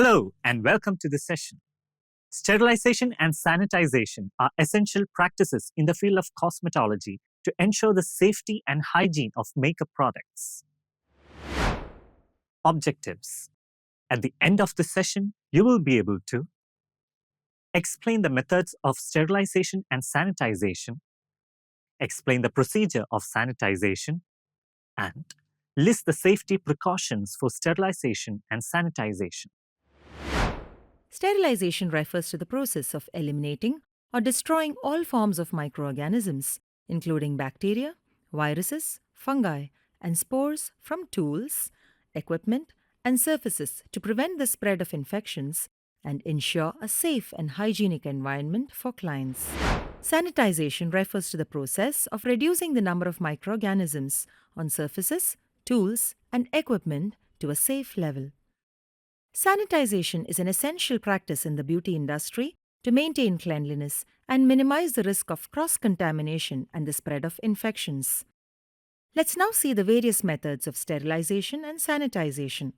Hello and welcome to this session. Sterilization and sanitization are essential practices in the field of cosmetology to ensure the safety and hygiene of makeup products. Objectives. At the end of this session, you will be able to explain the methods of sterilization and sanitization, explain the procedure of sanitization, and list the safety precautions for sterilization and sanitization. Sterilization refers to the process of eliminating or destroying all forms of microorganisms, including bacteria, viruses, fungi, and spores from tools, equipment, and surfaces to prevent the spread of infections and ensure a safe and hygienic environment for clients. Sanitization refers to the process of reducing the number of microorganisms on surfaces, tools, and equipment to a safe level. Sanitization is an essential practice in the beauty industry to maintain cleanliness and minimize the risk of cross-contamination and the spread of infections. Let's now see the various methods of sterilization and sanitization.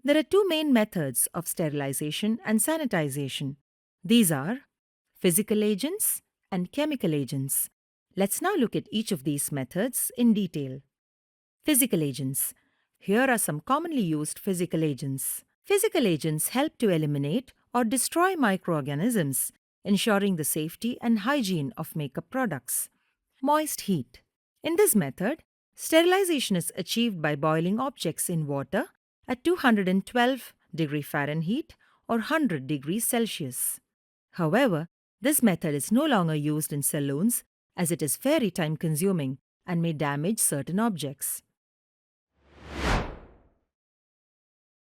There are two main methods of sterilization and sanitization. These are physical agents and chemical agents. Let's now look at each of these methods in detail. Physical agents. Here are some commonly used physical agents. Physical agents help to eliminate or destroy microorganisms, ensuring the safety and hygiene of makeup products. Moist heat. In this method, sterilization is achieved by boiling objects in water at 212 degrees Fahrenheit or 100 degrees Celsius. However, this method is no longer used in salons as it is very time-consuming and may damage certain objects.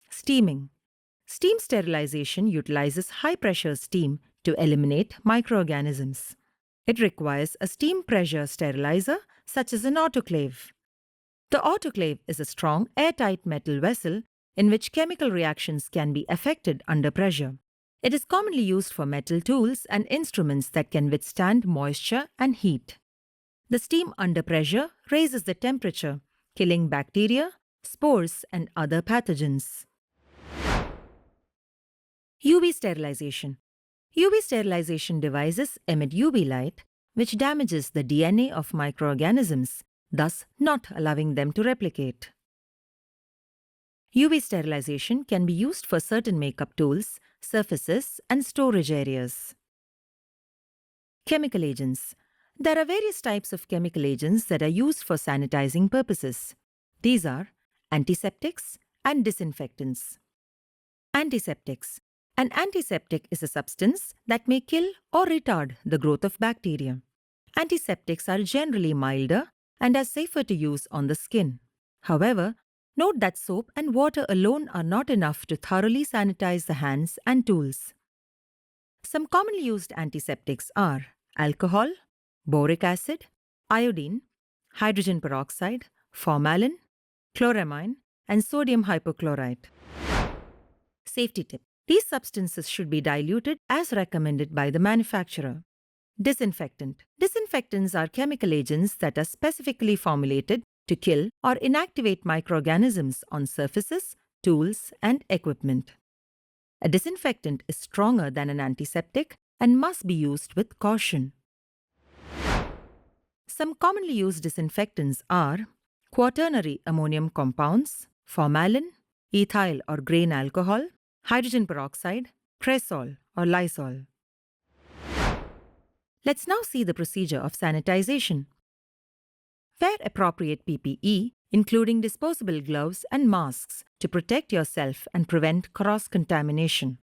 Steaming. Steam sterilization utilizes high-pressure steam to eliminate microorganisms. It requires a steam pressure sterilizer, such as an autoclave. The autoclave is a strong, airtight metal vessel in which chemical reactions can be affected under pressure. It is commonly used for metal tools and instruments that can withstand moisture and heat. The steam under pressure raises the temperature, killing bacteria, spores, and other pathogens. UV sterilization. UV sterilization devices emit UV light, which damages the DNA of microorganisms, thus not allowing them to replicate. UV sterilization can be used for certain makeup tools, surfaces, and storage areas. Chemical agents. There are various types of chemical agents that are used for sanitizing purposes. These are antiseptics and disinfectants. Antiseptics. An antiseptic is a substance that may kill or retard the growth of bacteria. Antiseptics are generally milder and are safer to use on the skin. However, note that soap and water alone are not enough to thoroughly sanitize the hands and tools. Some commonly used antiseptics are alcohol, boric acid, iodine, hydrogen peroxide, formalin, chloramine, and sodium hypochlorite. Safety tip. These substances should be diluted as recommended by the manufacturer. Disinfectant. Disinfectants are chemical agents that are specifically formulated to kill or inactivate microorganisms on surfaces, tools, and equipment. A disinfectant is stronger than an antiseptic and must be used with caution. Some commonly used disinfectants are quaternary ammonium compounds, formalin, ethyl or grain alcohol, hydrogen peroxide, Cresol or Lysol. Let's now see the procedure of sanitization. Wear appropriate PPE, including disposable gloves and masks, to protect yourself and prevent cross-contamination.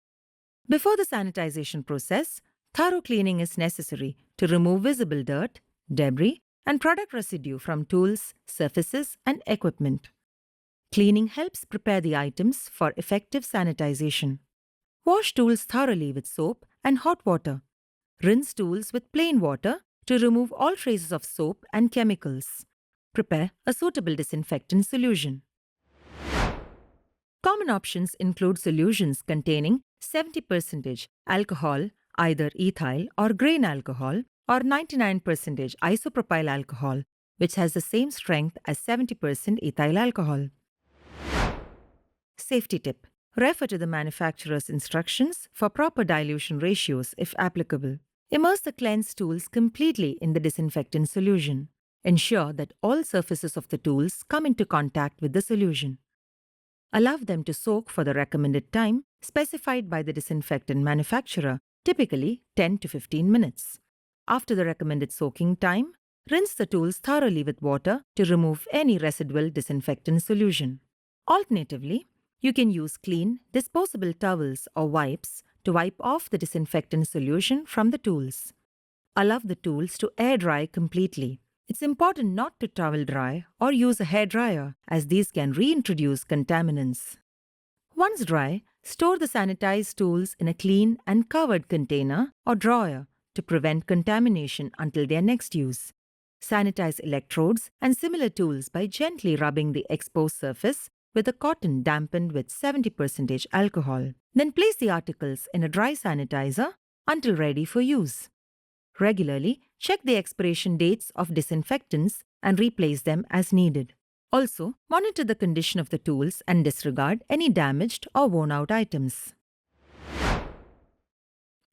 Before the sanitization process, thorough cleaning is necessary to remove visible dirt, debris, and product residue from tools, surfaces, and equipment. Cleaning helps prepare the items for effective sanitization. Wash tools thoroughly with soap and hot water. Rinse tools with plain water to remove all traces of soap and chemicals. Prepare a suitable disinfectant solution. Common options include solutions containing 70% alcohol, either ethyl or grain alcohol, or 99% isopropyl alcohol, which has the same strength as 70% ethyl alcohol. Safety tip. Refer to the manufacturer's instructions for proper dilution ratios if applicable. Immerse the cleansed tools completely in the disinfectant solution. Ensure that all surfaces of the tools come into contact with the solution. Allow them to soak for the recommended time specified by the disinfectant manufacturer, typically 10 to 15 minutes. After the recommended soaking time, rinse the tools thoroughly with water to remove any residual disinfectant solution. Alternatively, you can use clean, disposable towels or wipes to wipe off the disinfectant solution from the tools. Allow the tools to air dry completely. It's important not to towel dry or use a hair dryer, as these can reintroduce contaminants. Once dry, store the sanitized tools in a clean and covered container or drawer to prevent contamination until their next use. Sanitize electrodes and similar tools by gently rubbing the exposed surface with a cotton dampened with 70% alcohol. Then place the articles in a dry sanitizer until ready for use. Regularly, check the expiration dates of disinfectants and replace them as needed. Also, monitor the condition of the tools and disregard any damaged or worn out items.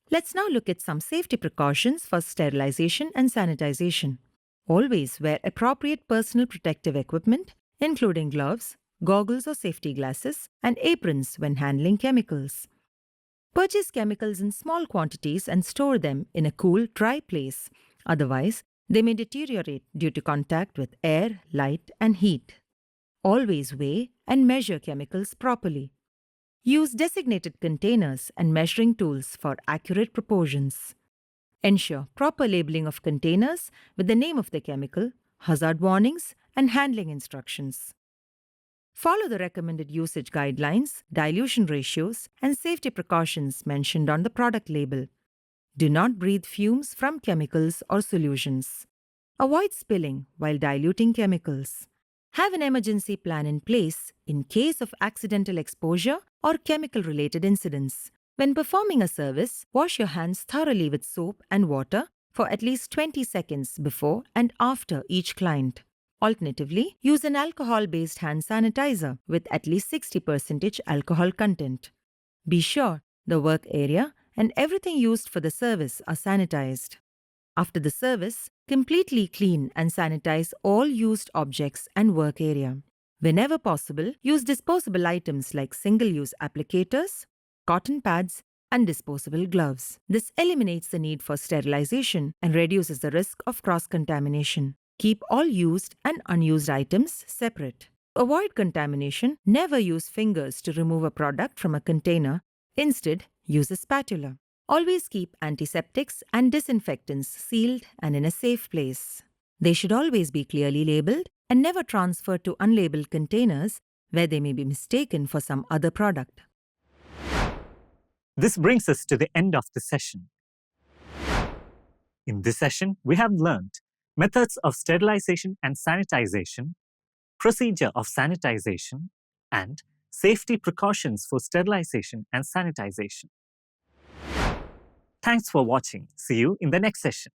Let's now look at some safety precautions for sterilization and sanitization. Always wear appropriate personal protective equipment, including gloves, goggles or safety glasses, and aprons when handling chemicals. Purchase chemicals in small quantities and store them in a cool, dry place. Otherwise, they may deteriorate due to contact with air, light, and heat. Always weigh and measure chemicals properly. Use designated containers and measuring tools for accurate proportions. Ensure proper labeling of containers with the name of the chemical, hazard warnings, and handling instructions. Follow the recommended usage guidelines, dilution ratios, and safety precautions mentioned on the product label. Do not breathe fumes from chemicals or solutions. Avoid spilling while diluting chemicals. Have an emergency plan in place in case of accidental exposure or chemical-related incidents. When performing a service, wash your hands thoroughly with soap and water for at least 20 seconds before and after each client. Alternatively, use an alcohol-based hand sanitizer with at least 60% alcohol content. Be sure the work area and everything used for the service are sanitized. After the service, completely clean and sanitize all used objects and work area. Whenever possible, use disposable items like single-use applicators, cotton pads, and disposable gloves. This eliminates the need for sterilization and reduces the risk of cross-contamination. Keep all used and unused items separate. To avoid contamination, never use fingers to remove a product from a container. Instead, use a spatula. Always keep antiseptics and disinfectants sealed and in a safe place. They should always be clearly labeled and never transferred to unlabeled containers where they may be mistaken for some other product. This brings us to the end of the session. In this session, we have learned methods of sterilization and sanitization, procedure of sanitization, and safety precautions for sterilization and sanitization. Thanks for watching. See you in the next session.